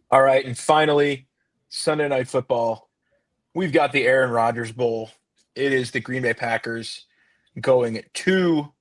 All right, and finally, Sunday Night Football. We've got the Aaron Rodgers Bowl. It is the Green Bay Packers going to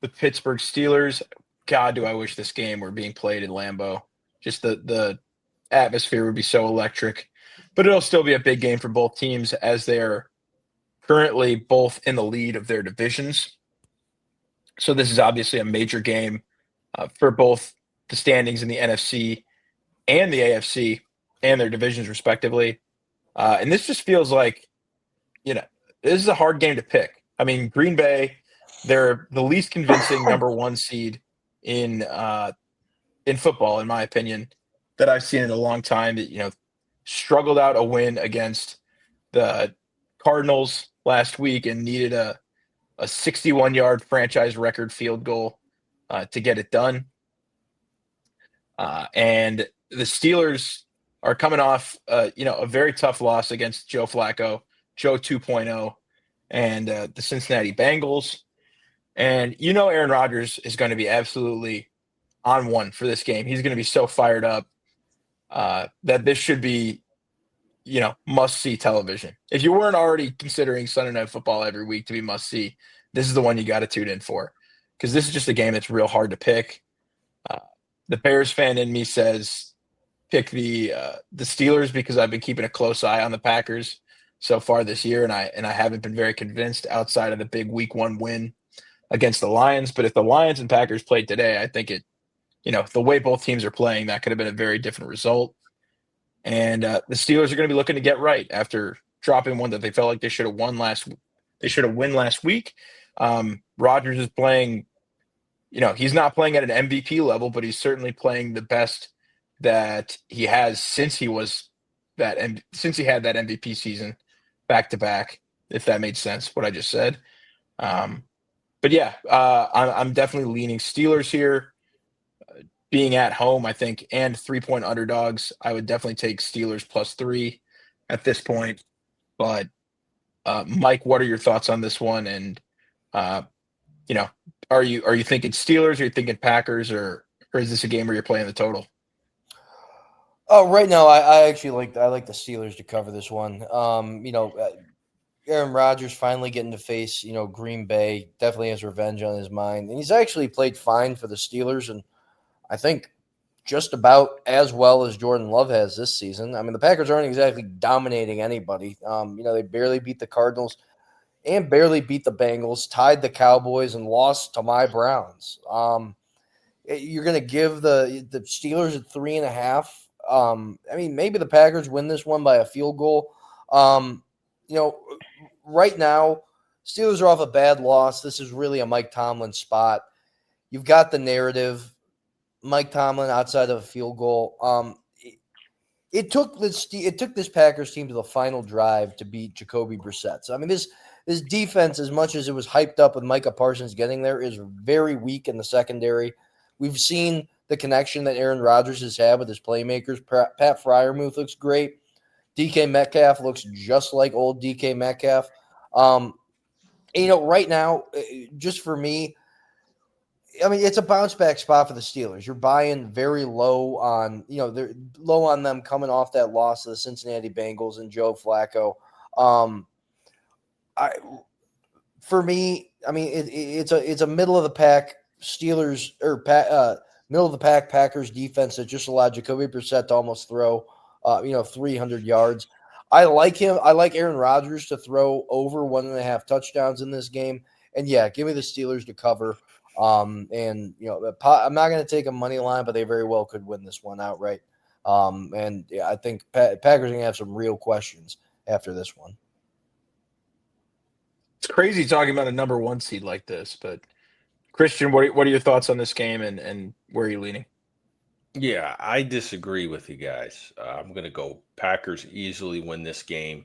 the Pittsburgh Steelers. God, do I wish this game were being played in Lambeau. Just the atmosphere would be so electric. But it'll still be a big game for both teams as they are currently both in the lead of their divisions. So this is obviously a major game for both the standings in the NFC and the AFC and their divisions respectively. And this just feels like, you know, this is a hard game to pick. I mean, Green Bay, they're the least convincing number one seed in football, in my opinion, that I've seen in a long time. That struggled out a win against the Cardinals last week and needed a 61-yard franchise record field goal to get it done. And the Steelers are coming off, a very tough loss against Joe Flacco, Joe 2.0, and the Cincinnati Bengals. And Aaron Rodgers is going to be absolutely on one for this game. He's going to be so fired up that this should be, must-see television. If you weren't already considering Sunday Night Football every week to be must-see, this is the one you got to tune in for, because this is just a game that's real hard to pick. The Bears fan in me says pick the Steelers because I've been keeping a close eye on the Packers so far this year, and I haven't been very convinced outside of the big Week 1 win against the Lions. But if the Lions and Packers played today, I think the way both teams are playing, that could have been a very different result. And the Steelers are going to be looking to get right after dropping one that they felt like they should have won last. They should have won last week. Rodgers is playing. He's not playing at an MVP level, but he's certainly playing the best that he has since he had that MVP season back to back. If that made sense, what I just said. But yeah, I'm definitely leaning Steelers here. Being at home, I think, and 3-point underdogs, I would definitely take Steelers +3 at this point. But Mike, what are your thoughts on this one? And you know, are you thinking Steelers? Are you thinking Packers? Or is this a game where you're playing the total? Oh, right now I actually like the Steelers to cover this one. Aaron Rodgers finally getting to face Green Bay definitely has revenge on his mind, and he's actually played fine for the Steelers, and I think just about as well as Jordan Love has this season. I mean, the Packers aren't exactly dominating anybody. They barely beat the Cardinals and barely beat the Bengals, tied the Cowboys, and lost to my Browns. You're going to give the Steelers at 3.5. Maybe the Packers win this one by a field goal. Um, you know, right now, Steelers are off a bad loss. This is really a Mike Tomlin spot. You've got the narrative. Mike Tomlin outside of a field goal. It took this Packers team to the final drive to beat Jacoby Brissett. So, this defense, as much as it was hyped up with Micah Parsons getting there, is very weak in the secondary. We've seen the connection that Aaron Rodgers has had with his playmakers. Pat Fryermuth looks great. DK Metcalf looks just like old DK Metcalf. Right now, just for me, it's a bounce back spot for the Steelers. You're buying very low on, they're low on them coming off that loss to the Cincinnati Bengals and Joe Flacco. It's a middle of the pack Steelers or middle of the pack Packers defense that just allowed Jacoby Brissett to almost throw, 300 yards. I like him. I like Aaron Rodgers to throw over 1.5 touchdowns in this game. And yeah, give me the Steelers to cover. I'm not going to take a money line, but they very well could win this one outright. I think Packers are going to have some real questions after this one. It's crazy talking about a number one seed like this, but Christian, what are your thoughts on this game and where are you leaning? Yeah, I disagree with you guys. I'm going to go Packers easily win this game.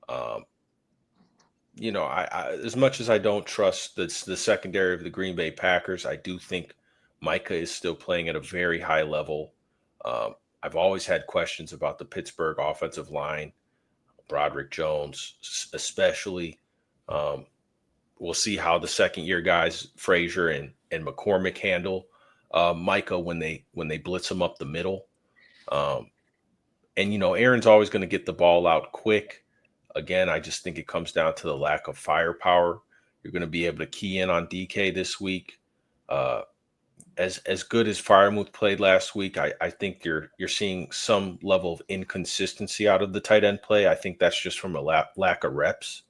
Um, I as much as I don't trust the secondary of the Green Bay Packers, I do think Micah is still playing at a very high level. I've always had questions about the Pittsburgh offensive line, Broderick Jones, especially. Um, we'll see how the second year guys, Frazier and McCormick, handle Micah when they blitz him up the middle. Um, And, Aaron's always going to get the ball out quick. Again, I just think it comes down to the lack of firepower. You're going to be able to key in on DK this week. As good as Freiermuth played last week, I think you're seeing some level of inconsistency out of the tight end play. I think that's just from a lack of reps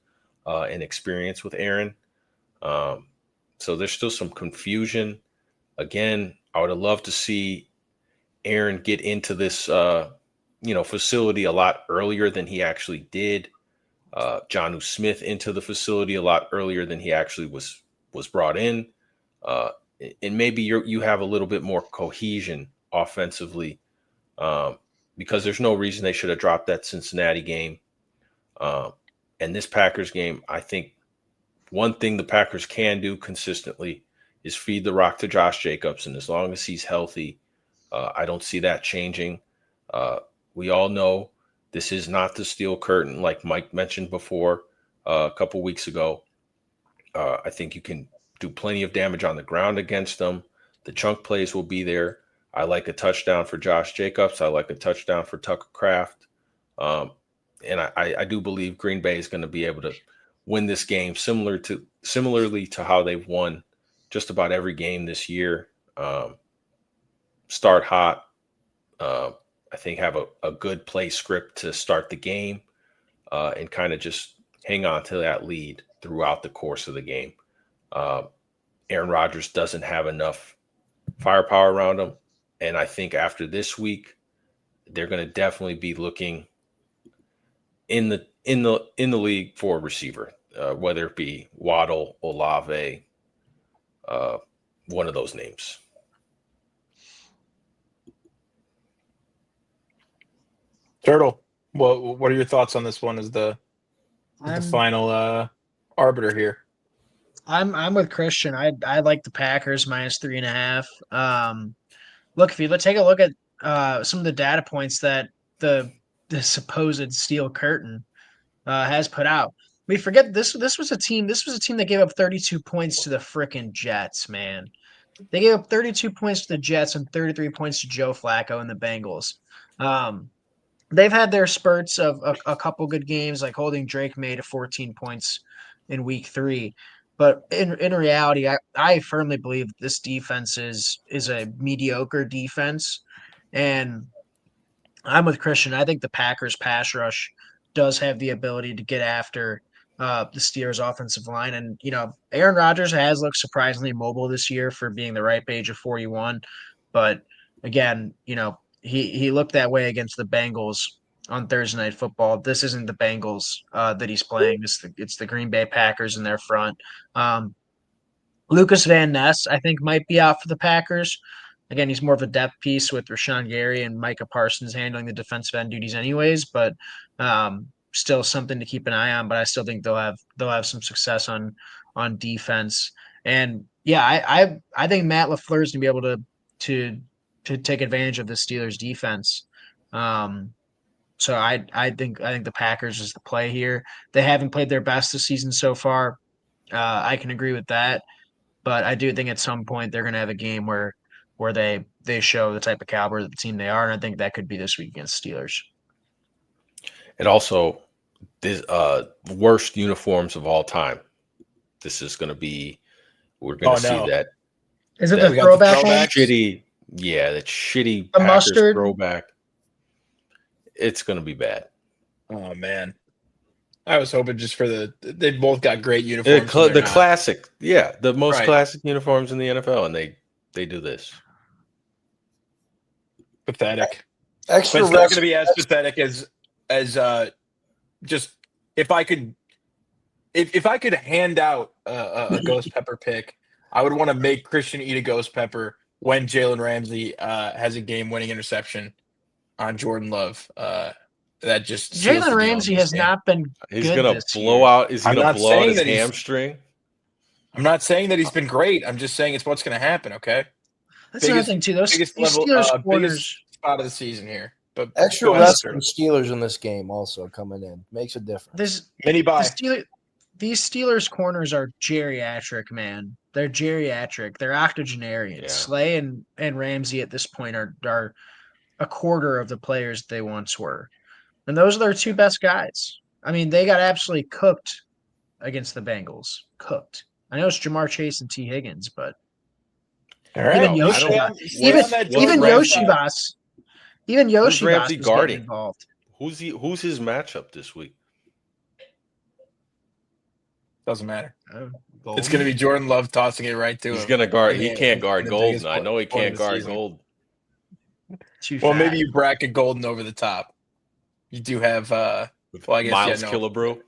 and experience with Aaron. So there's still some confusion. Again, I would have loved to see Aaron get into this facility a lot earlier than he actually did. Jonnu Smith into the facility a lot earlier than he actually was brought in. And maybe you have a little bit more cohesion offensively, because there's no reason they should have dropped that Cincinnati game. And this Packers game, I think one thing the Packers can do consistently is feed the rock to Josh Jacobs. And as long as he's healthy, I don't see that changing. We all know this is not the steel curtain, like Mike mentioned before a couple weeks ago. I think you can do plenty of damage on the ground against them. The chunk plays will be there. I like a touchdown for Josh Jacobs. I like a touchdown for Tucker Kraft. And I do believe Green Bay is going to be able to win this game similarly to how they've won just about every game this year. Start hot. I think have a good play script to start the game, and kind of just hang on to that lead throughout the course of the game. Aaron Rodgers doesn't have enough firepower around him, and I think after this week, they're going to definitely be looking in the league for a receiver, whether it be Waddle, Olave, one of those names. Turtle, what are your thoughts on this one as the final arbiter here? I'm with Christian. I like the Packers minus 3.5. Look, if you take a look at some of the data points that the supposed steel curtain has put out, we forget this was a team that gave up 32 points to the frickin' Jets, man. They gave up 32 points to the Jets and 33 points to Joe Flacco and the Bengals. They've had their spurts of a couple good games, like holding Drake May to 14 points in week 3. But in reality, I firmly believe this defense is a mediocre defense. And I'm with Christian. I think the Packers pass rush does have the ability to get after the Steelers offensive line. And, Aaron Rodgers has looked surprisingly mobile this year for being the ripe age of 41. But again, he looked that way against the Bengals on Thursday Night Football. This isn't the Bengals that he's playing. It's the Green Bay Packers in their front. Lucas Van Ness, I think, might be out for the Packers. Again, he's more of a depth piece with Rashawn Gary and Micah Parsons handling the defensive end duties anyways, but still something to keep an eye on. But I still think they'll have some success on defense. And yeah, I think Matt LaFleur is gonna be able to take advantage of the Steelers defense. So I think the Packers is the play here. They haven't played their best this season so far. I can agree with that, but I do think at some point they're going to have a game where they show the type of caliber of the team they are, and I think that could be this week against Steelers. And also, this worst uniforms of all time. This is going to be. We're going to see that. Is it the throwback one? Shitty, yeah, that shitty the Packers mustard throwback. It's going to be bad. Oh man, I was hoping just for they both got great uniforms. The classic, the most classic uniforms in the NFL, and they do this. Pathetic. Extra but it's not going to be as pathetic as just if I could hand out a ghost pepper pick, I would want to make Christian eat a ghost pepper when Jalen Ramsey has a game-winning interception on Jordan Love. That just Jalen Ramsey has not been. He's going to blow out. Is he going to blow out his hamstring? I'm not saying that he's been great. I'm just saying it's what's going to happen. Okay. That's another thing too. Those Steelers corners spot of the season here. But extra rest for the Steelers in this game also coming in makes a difference. Mini bye. These Steelers corners are geriatric, man. They're geriatric. They're octogenarians. Yeah. Slay and Ramsey at this point are a quarter of the players they once were. And those are their two best guys. I mean, they got absolutely cooked against the Bengals. Cooked. I know it's Jamar Chase and T. Higgins, but All right. even I don't- Yoshi, Stay on that what's even Jordan Ramsey- Yoshi Love Boss, even Yoshi Boss Ramsey was guarding? getting involved. Who's his matchup this week? Doesn't matter. Oh, It's going to be Jordan Love tossing it right to He's him. gonna guard. He Yeah, can't guard the Golden. biggest I know he point can't of the guard season. Golden. too Well, fat. maybe you bracket Golden over the top. You do have. With Well, I guess Miles no. Killebrew.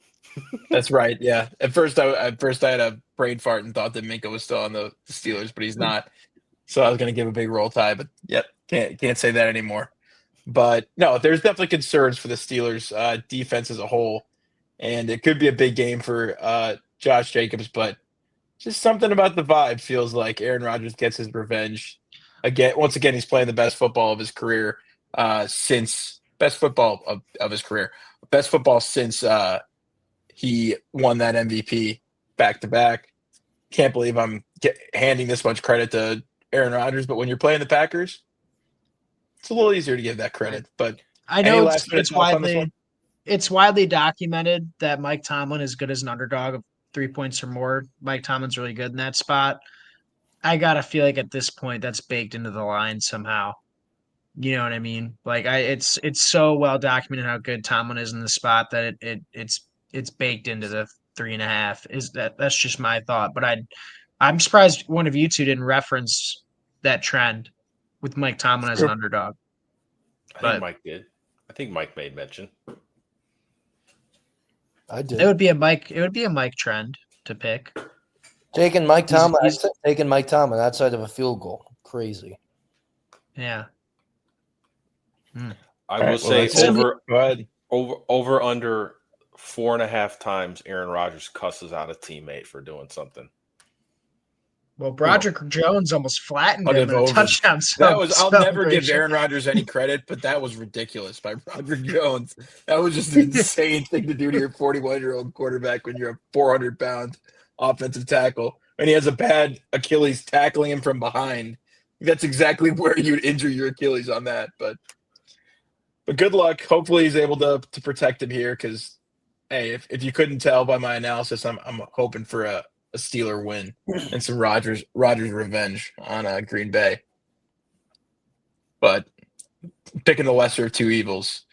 That's right. Yeah. At first, I had a brain fart and thought that Minka was still on the Steelers, but he's not. So I was going to give a big roll tie, but yep, can't say that anymore. But no, there's definitely concerns for the Steelers defense as a whole, and it could be a big game for Josh Jacobs. But just something about the vibe feels like Aaron Rodgers gets his revenge again. Once again, he's playing the best football of his career since best football of his career, best football since he won that MVP back to back. Can't believe I'm handing this much credit to Aaron Rodgers, but when you're playing the Packers, it's a little easier to give that credit. But I any know last-minute thoughts on this one? it's widely documented that Mike Tomlin is good as an underdog of 3 points or more. Mike Tomlin's really good in that spot. I gotta feel like at this point that's baked into the line somehow. You know what I mean? Like it's so well documented how good Tomlin is in the spot that it's baked into the 3.5. That's just my thought. But I'm surprised one of you two didn't reference that trend with Mike Tomlin as an underdog. I But- think Mike did. I think Mike made mention. I did. It would be a Mike trend to pick. Taking Mike Tomlin. I he's- said taking Mike Tomlin outside of a field goal. Crazy. Yeah. I All will right, say that's it. over Go ahead. under 4.5 times Aaron Rodgers cusses out a teammate for doing something. Well, Broderick Jones almost flattened I'll him give in a over. touchdown. I'll never give celebration. Aaron Rodgers any credit, but that was ridiculous by Roderick Jones. That was just an insane thing to do to your 41-year-old quarterback when you're a 400-pound offensive tackle. And he has a bad Achilles tackling him from behind. That's exactly where you'd injure your Achilles on that. But good luck. Hopefully he's able to protect him here because, hey, if you couldn't tell by my analysis, I'm hoping for a Steeler win and some Rodgers revenge on Green Bay. But picking the lesser of two evils.